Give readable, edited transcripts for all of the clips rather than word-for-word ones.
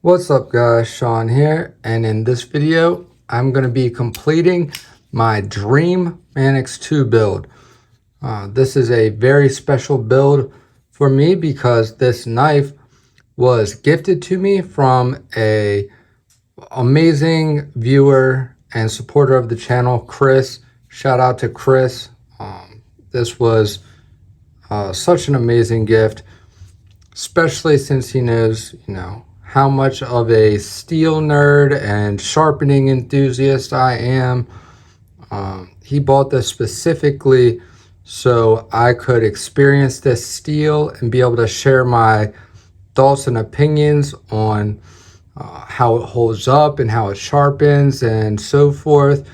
What's up guys, Sean here, and in this video I'm going to be completing my dream Manix 2 build. This is a very special build for me because this knife was gifted to me from a amazing viewer and supporter of the channel, Chris. Shout out to Chris. This was such an amazing gift, especially since he knows, how much of a steel nerd and sharpening enthusiast I am. He bought this specifically so I could experience this steel and be able to share my thoughts and opinions on how it holds up and how it sharpens and so forth.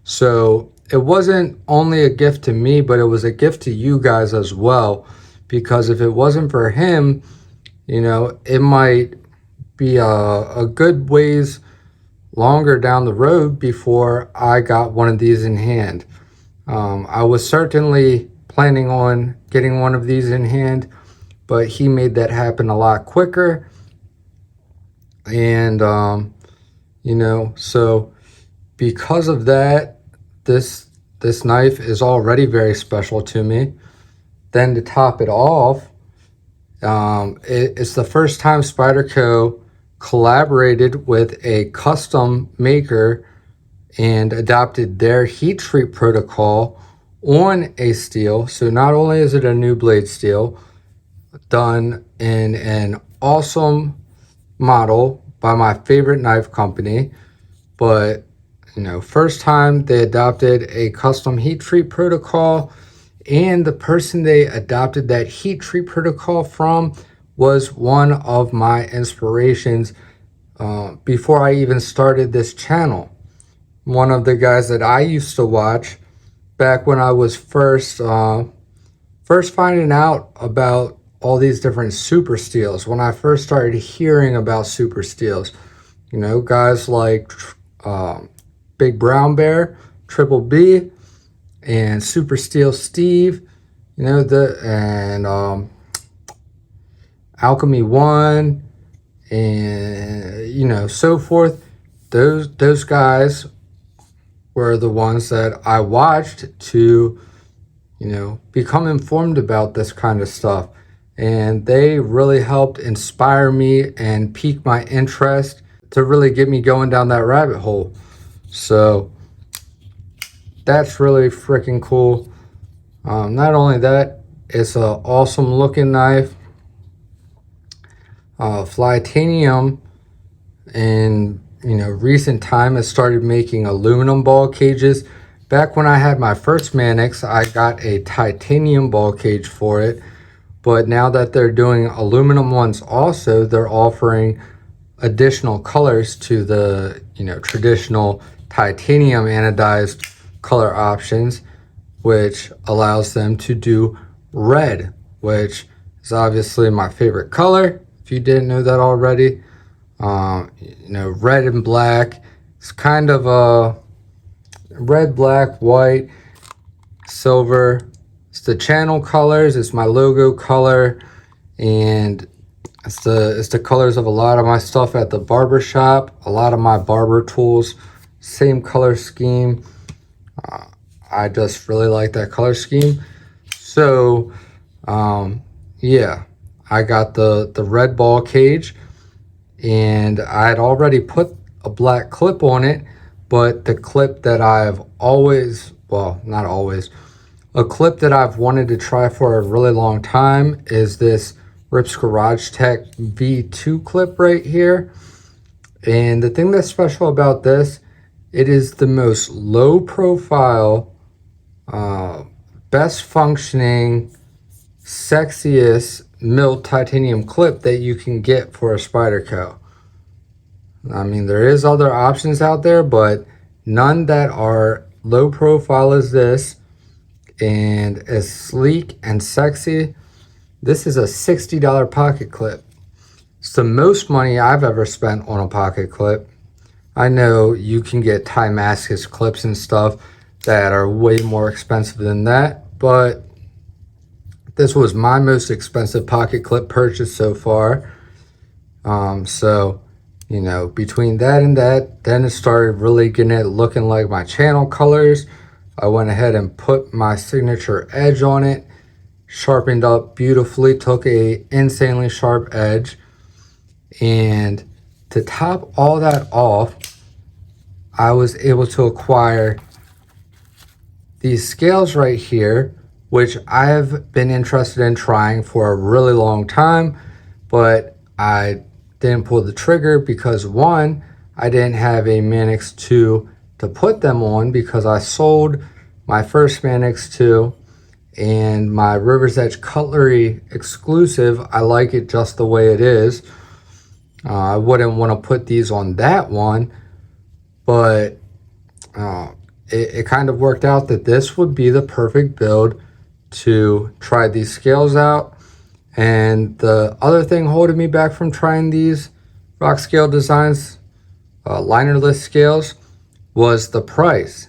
So it wasn't only a gift to me, but it was a gift to you guys as well, because if it wasn't for him, it might be a good ways longer down the road before I got one of these in hand. I was certainly planning on getting one of these in hand, but he made that happen a lot quicker. And, so because of that, this knife is already very special to me. Then to top it off, it's the first time SPYDERCO collaborated with a custom maker and adopted their heat treat protocol on a steel. So not only is it a new blade steel done in an awesome model by my favorite knife company, but first time they adopted a custom heat treat protocol, and the person they adopted that heat treat protocol from was one of my inspirations before I even started this channel. One of the guys that I used to watch back when I was first finding out about all these different super steels, when I first started hearing about super steels, guys like Big Brown Bear, Triple B, and Super Steel Steve, Alchemy One, and so forth. Those guys were the ones that I watched to become informed about this kind of stuff, and they really helped inspire me and pique my interest to really get me going down that rabbit hole. So that's really freaking cool. Not only that, it's an awesome looking knife. Flytanium in recent time has started making aluminum ball cages. Back when I had my first Manix, I got a titanium ball cage for it, but now that they're doing aluminum ones also, they're offering additional colors to the traditional titanium anodized color options, which allows them to do red, which is obviously my favorite color, if you didn't know that already. Red and black. It's kind of a red, black, white, silver. It's the channel colors. It's my logo color, and it's the colors of a lot of my stuff at the barber shop. A lot of my barber tools, same color scheme. I just really like that color scheme. So, yeah, I got the red ball cage, and I had already put a black clip on it, but the clip that I've always, well, not always, a clip that I've wanted to try for a really long time is this Rips Garage Tech V2 clip right here. And the thing that's special about this, it is the most low profile, best functioning, sexiest milled titanium clip that you can get for a SPYDERCO. I mean, there is other options out there, but none that are low profile as this and as sleek and sexy. This is a $60 pocket clip. It's the most money I've ever spent on a pocket clip. I know you can get Damascus clips and stuff that are way more expensive than that, but this was my most expensive pocket clip purchase so far. So you know, between that and that, then it started really getting it looking like my channel colors. I went ahead and put my signature edge on it, sharpened up beautifully, took a insanely sharp edge, and to top all that off, I was able to acquire these scales right here, which I've been interested in trying for a really long time, but I didn't pull the trigger because one, I didn't have a Manix 2 to put them on because I sold my first Manix 2 and my River's Edge Cutlery exclusive. I like it just the way it is. I wouldn't want to put these on that one, but it kind of worked out that this would be the perfect build to try these scales out. And the other thing holding me back from trying these Rockscale Designs linerless scales was the price.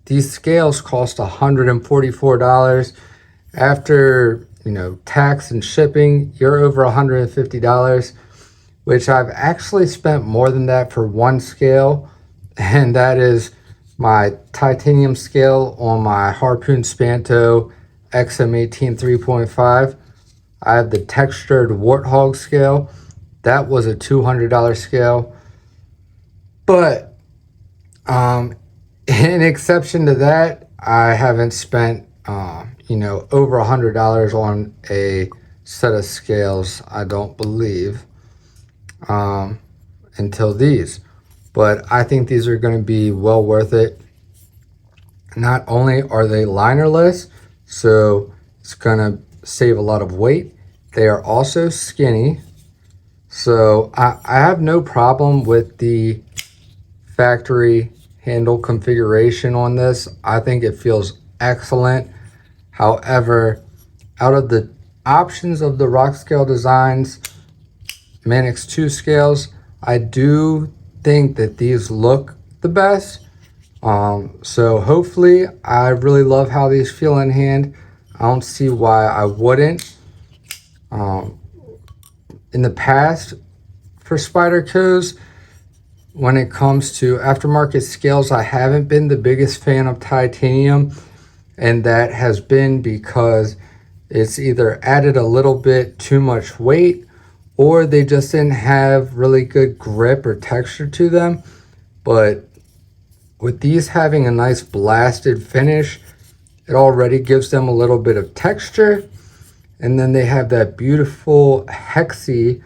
These scales cost $144. After, you know, tax and shipping, you're over $150, which I've actually spent more than that for one scale, and that is my titanium scale on my Harpoon Spanto XM18 3.5. I have the textured Warthog scale. That was a $200 scale. But in exception to that, I haven't spent, you know, over $100 on a set of scales, I don't believe, until these. But I think these are going to be well worth it. Not only are they linerless, so it's going to save a lot of weight, they are also skinny. So I have no problem with the factory handle configuration on this. I think it feels excellent. However, out of the options of the Rockscale Designs Manix 2 scales, I do think that these look the best. So hopefully, I really love how these feel in hand. I don't see why I wouldn't. In the past, for Spydercos, when it comes to aftermarket scales, I haven't been the biggest fan of titanium, and that has been because it's either added a little bit too much weight, or they just didn't have really good grip or texture to them. But with these having a nice blasted finish, it already gives them a little bit of texture. And then they have that beautiful Hexi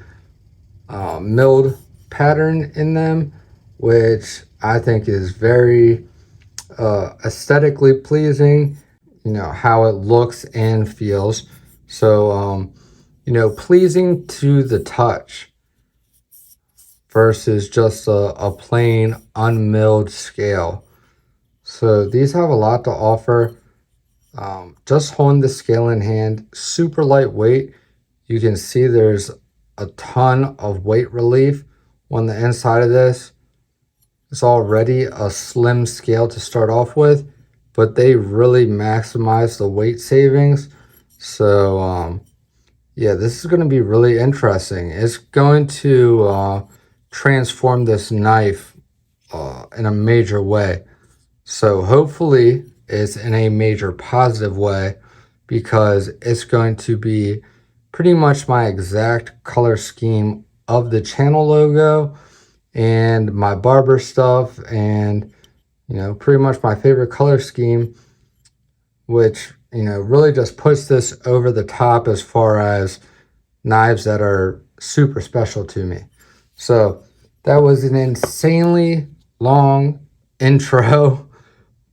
milled pattern in them, which I think is very aesthetically pleasing, you know, how it looks and feels. So, you know, pleasing to the touch versus just a plain unmilled scale. So these have a lot to offer. Just holding the scale in hand, super lightweight. You can see there's a ton of weight relief on the inside of this. It's already a slim scale to start off with, but they really maximize the weight savings. So yeah, this is going to be really interesting. It's going to transform this knife in a major way. So hopefully it's in a major positive way, because it's going to be pretty much my exact color scheme of the channel logo and my barber stuff, and, you know, pretty much my favorite color scheme, which, you know, really just puts this over the top as far as knives that are super special to me. So that was an insanely long intro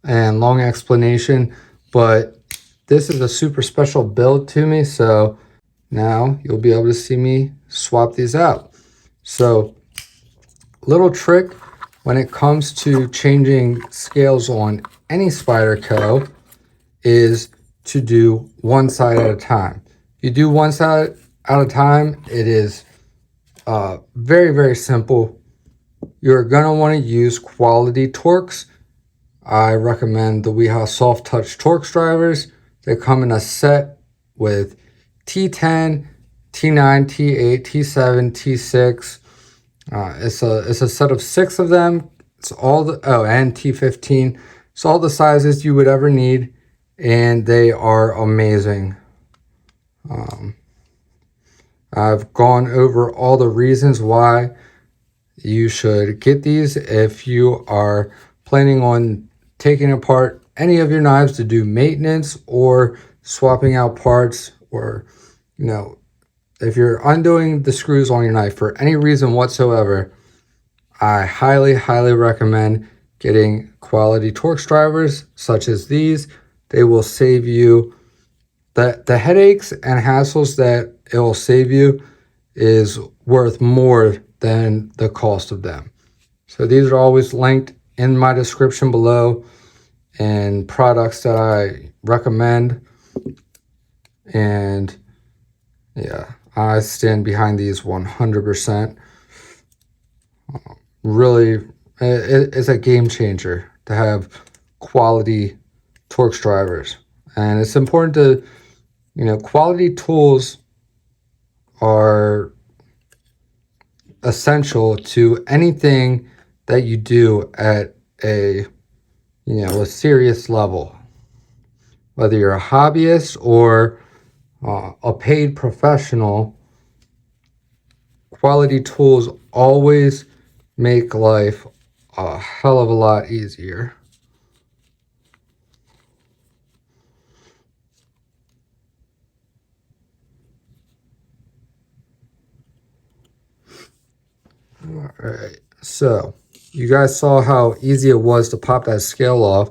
and long explanation, but this is a super special build to me. So now you'll be able to see me swap these out. So little trick when it comes to changing scales on any Spyderco is to do one side at a time. You do one side at a time, it is very, very simple. You're gonna want to use quality Torx. I recommend the WIHA Soft Touch Torx drivers. They come in a set with T10, T9, T8, T7, T6. It's a set of 6 of them. It's all the and T15. It's all the sizes you would ever need, and they are amazing. I've gone over all the reasons why you should get these if you are planning on taking apart any of your knives to do maintenance or swapping out parts, or if you're undoing the screws on your knife for any reason whatsoever. I highly recommend getting quality Torx drivers such as these. They will save you the headaches and hassles that it will save you is worth more than the cost of them. So these are always linked in my description below, and products that I recommend. And yeah, I stand behind these 100%. Really, it's a game changer to have quality Torx drivers. And it's important to, quality tools are essential to anything that you do at a serious level. Whether you're a hobbyist or a paid professional, quality tools always make life a hell of a lot easier. All right, so you guys saw how easy it was to pop that scale off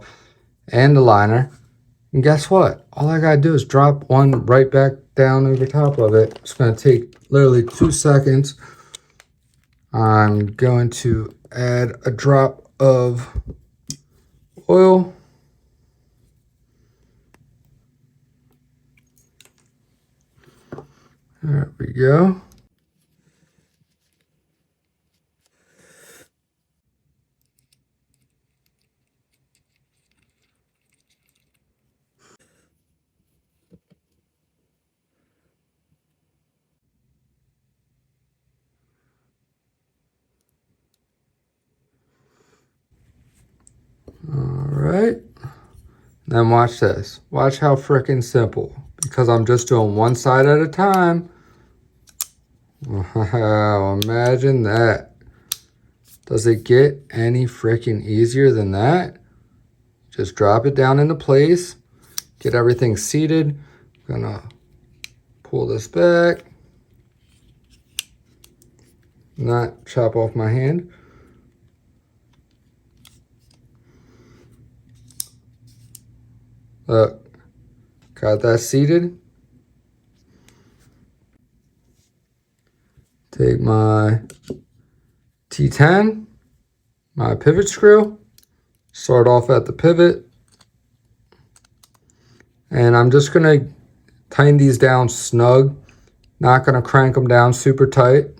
and the liner. And guess what? All I gotta do is drop one right back down over top of it. It's gonna take literally 2 seconds. I'm going to add a drop of oil. There we go. Alright, then watch this. Watch how freaking simple. Because I'm just doing one side at a time. Wow, imagine that. Does it get any freaking easier than that? Just drop it down into place. Get everything seated. I'm gonna pull this back. Not chop off my hand. Look, got that seated. Take my T10, my pivot screw, start off at the pivot, and I'm just gonna tighten these down snug, not gonna crank them down super tight.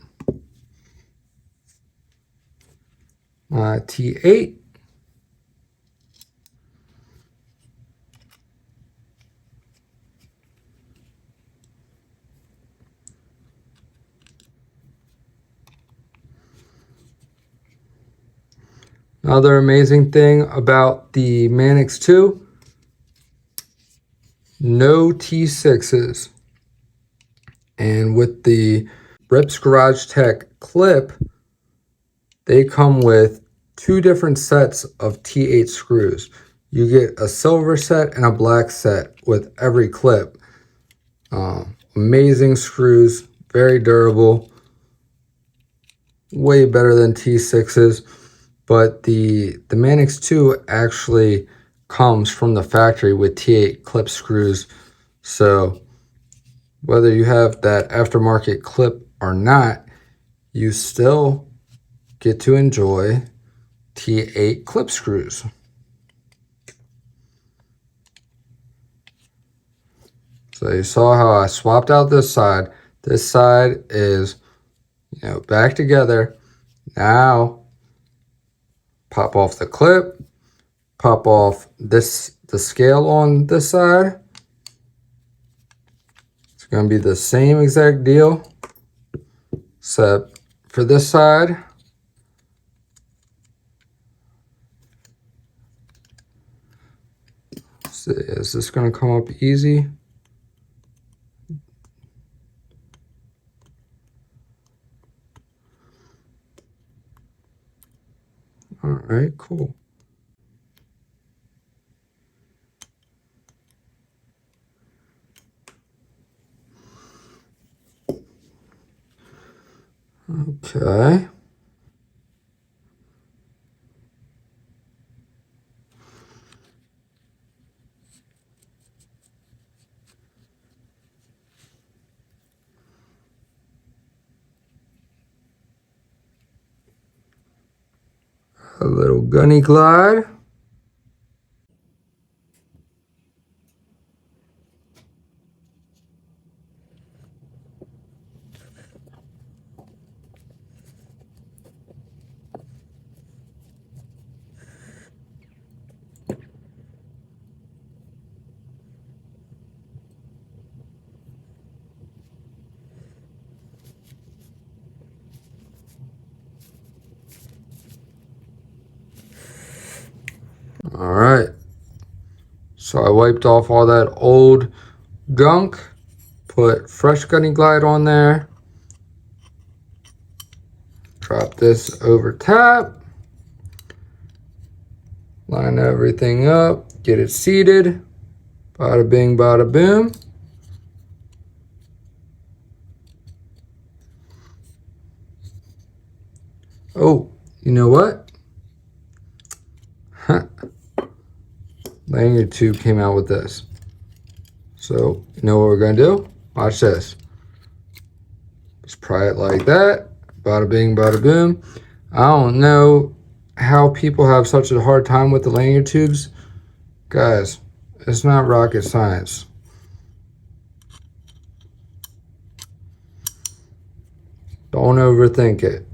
My T8. Another amazing thing about the Manix 2, no T6s. And with the Rips Garage Tech clip, they come with 2 different sets of T8 screws. You get a silver set and a black set with every clip. Amazing screws, very durable, way better than T6s. But the Manix 2 actually comes from the factory with T8 clip screws. So whether you have that aftermarket clip or not, you still get to enjoy T8 clip screws. So you saw how I swapped out this side. This side is, back together. Now, pop off the clip, pop off the scale on this side. It's going to be the same exact deal, except for this side, Is this going to come up easy? All right, cool. Okay. A little gunny glide. All right. So I wiped off all that old gunk, put fresh gunny glide on there. Drop this over top. Line everything up, get it seated. Bada bing, bada boom. Oh, you know what? Lanyard tube came out with this. So, you know what we're gonna do? Watch this. Just pry it like that. Bada bing, bada boom. I don't know how people have such a hard time with the lanyard tubes. Guys, it's not rocket science. Don't overthink it.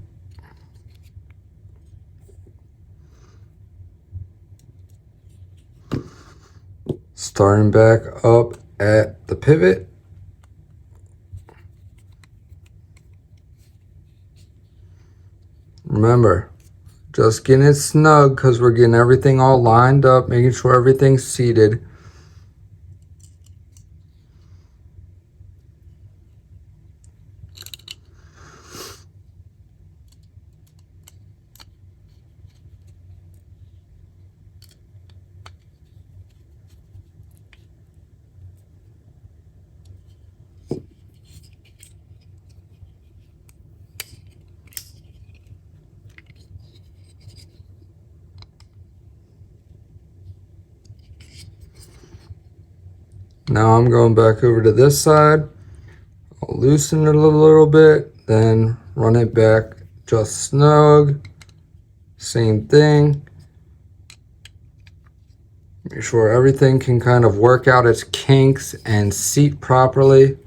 Starting back up at the pivot. Remember, just getting it snug because we're getting everything all lined up, making sure everything's seated. Now I'm going back over to this side. I'll loosen it a little bit, then run it back just snug. Same thing. Make sure everything can kind of work out its kinks and seat properly.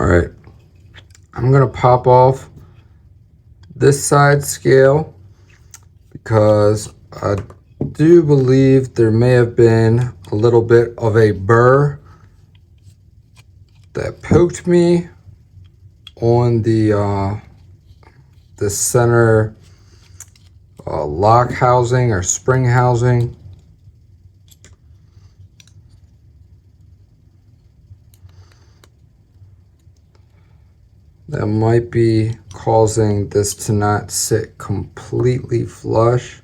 All right, I'm gonna pop off this side scale because I do believe there may have been a little bit of a burr that poked me on the center lock housing or spring housing. That might be causing this to not sit completely flush.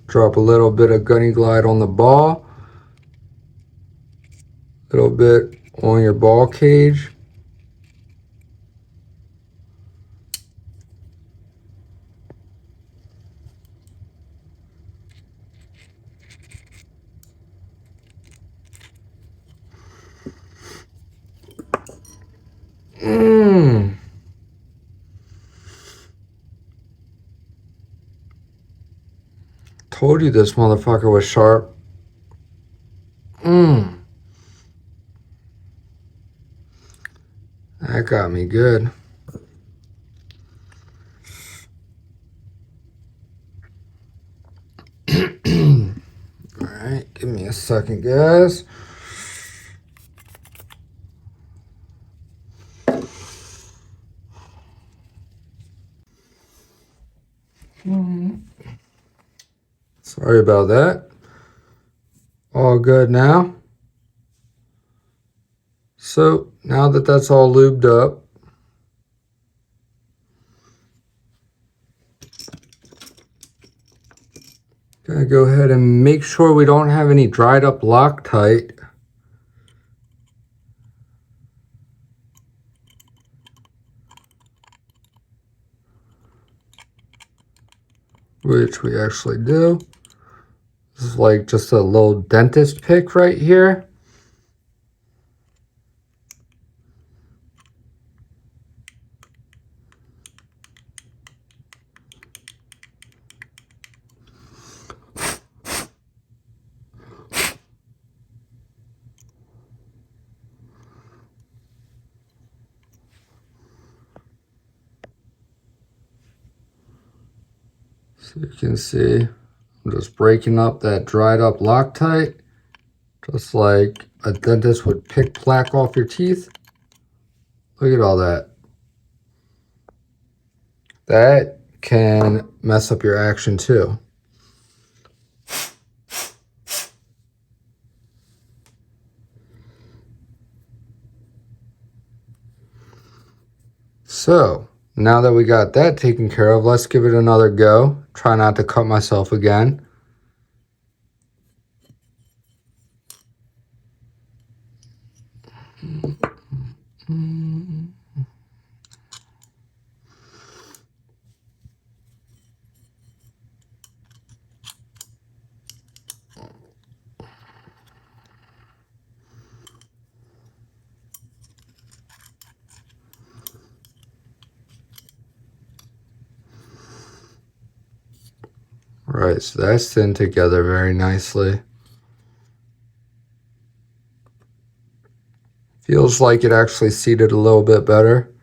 Drop a little bit of Gunny Glide on the ball, a little bit on your ball cage. Told you this motherfucker was sharp. That got me good. Alright, give me a second, guys. Sorry about that. All good now. So now that that's all lubed up, gonna go ahead and make sure we don't have any dried up Loctite. Which we actually do. This is like just a little dentist pick right here. So you can see I'm just breaking up that dried up Loctite, just like a dentist would pick plaque off your teeth. Look at all that. That can mess up your action too. So now that we got that taken care of, let's give it another go. Try not to cut myself again. Right, so that's in together very nicely. Feels like it actually seated a little bit better.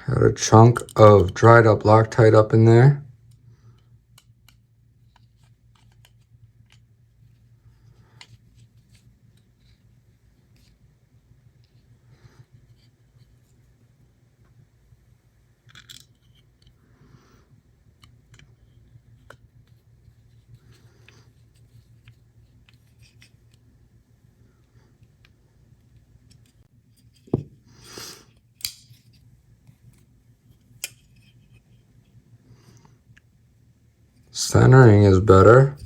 Had a chunk of dried up Loctite up in there. Centering is better.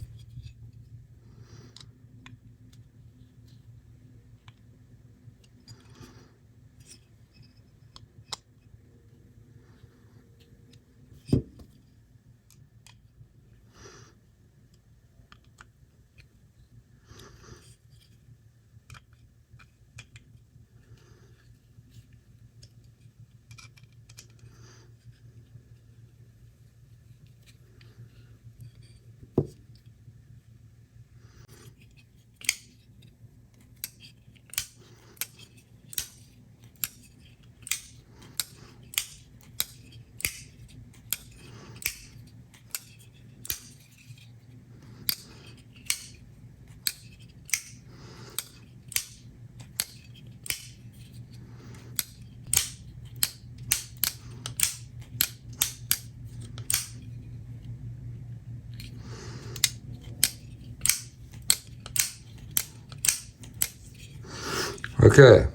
Okay,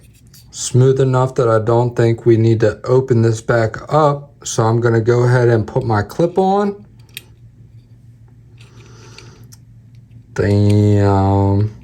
smooth enough that I don't think we need to open this back up. So I'm gonna go ahead and put my clip on. Damn.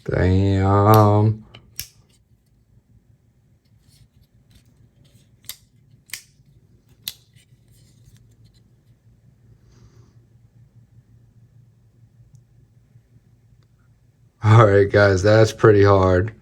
Damn. All right, guys, that's pretty hard.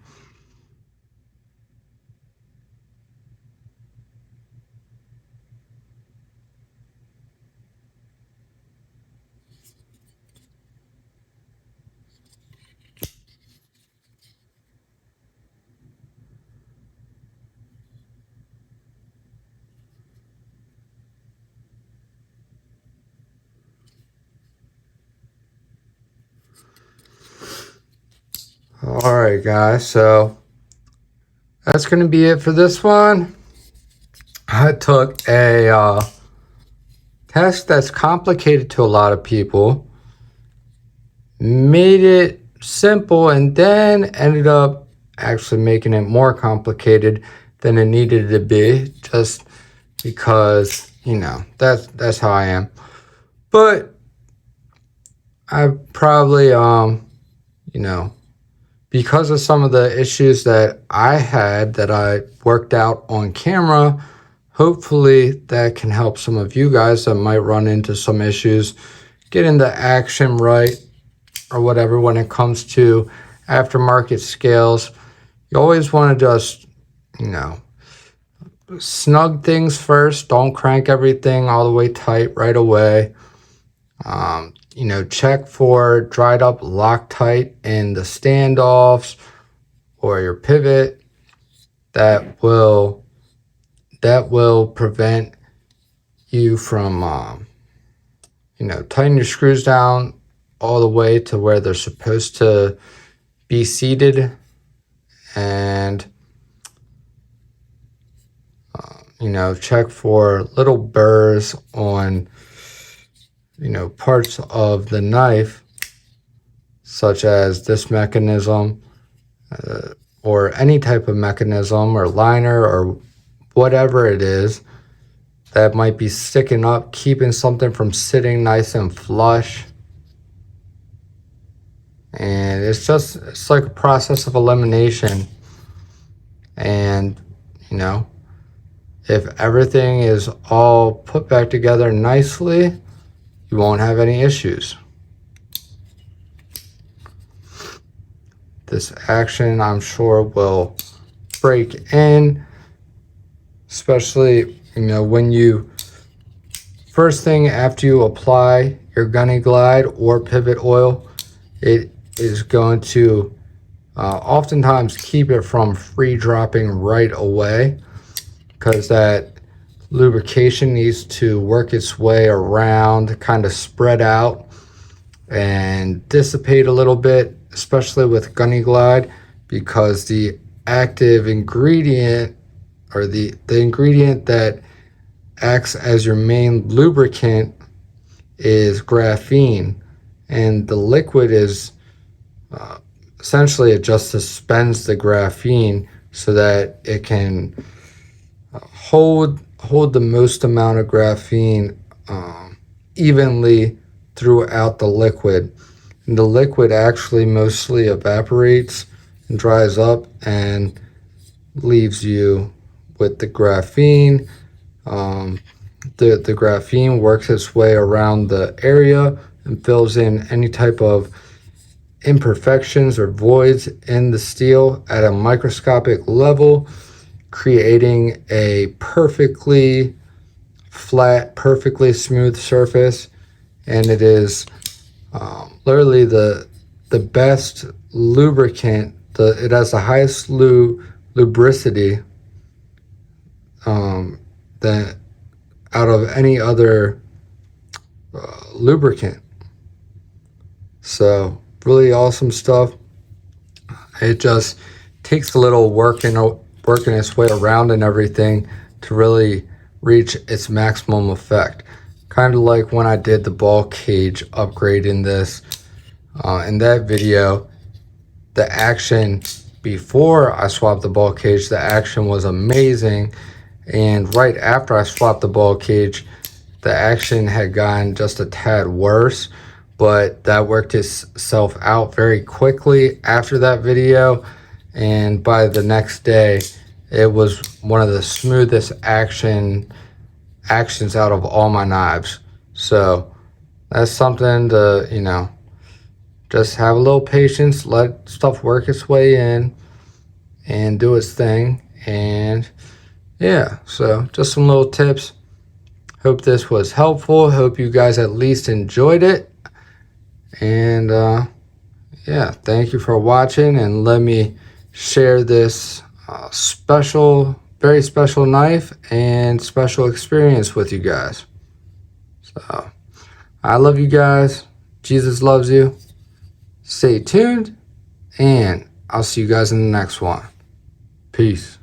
All right, guys, so that's going to be it for this one. I took a test that's complicated to a lot of people, made it simple, and then ended up actually making it more complicated than it needed to be, just because, you know, that's how I am. But I probably, you know, because of some of the issues that I had that I worked out on camera, hopefully that can help some of you guys that might run into some issues getting the action right or whatever when it comes to aftermarket scales. You always want to just, you know, snug things first. Don't crank everything all the way tight right away. You know, check for dried up Loctite in the standoffs or your pivot. That will prevent you from, you know, tighten your screws down all the way to where they're supposed to be seated, and you know, check for little burrs on, you know, parts of the knife, such as this mechanism or any type of mechanism or liner or whatever it is that might be sticking up, keeping something from sitting nice and flush. And it's like a process of elimination. And, you know, if everything is all put back together nicely, you won't have any issues. This action, I'm sure, will break in, especially, you know, when you first thing after you apply your Gunny Glide or pivot oil, it is going to oftentimes keep it from free dropping right away, because that lubrication needs to work its way around, kind of spread out and dissipate a little bit, especially with Gunny Glide, because the active ingredient, or the ingredient that acts as your main lubricant, is graphene, and the liquid is essentially, it just suspends the graphene so that it can hold the most amount of graphene evenly throughout the liquid. And the liquid actually mostly evaporates and dries up and leaves you with the graphene. The graphene works its way around the area and fills in any type of imperfections or voids in the steel at a microscopic level, creating a perfectly flat, perfectly smooth surface. And it is literally the best lubricant. It has the highest lubricity that out of any other lubricant. So really awesome stuff. It just takes a little working its way around and everything to really reach its maximum effect. Kind of like when I did the ball cage upgrade in this. In that video, the action before I swapped the ball cage, the action was amazing. And right after I swapped the ball cage, the action had gotten just a tad worse. But that worked itself out very quickly after that video. And by the next day, it was one of the smoothest actions out of all my knives. So that's something to, you know, just have a little patience, let stuff work its way in and do its thing. And yeah, so just some little tips. Hope this was helpful. Hope you guys at least enjoyed it. And yeah, thank you for watching, and let me share this very special knife and special experience with you guys. So I love you guys. Jesus loves you. Stay tuned, and I'll see you guys in the next one. Peace.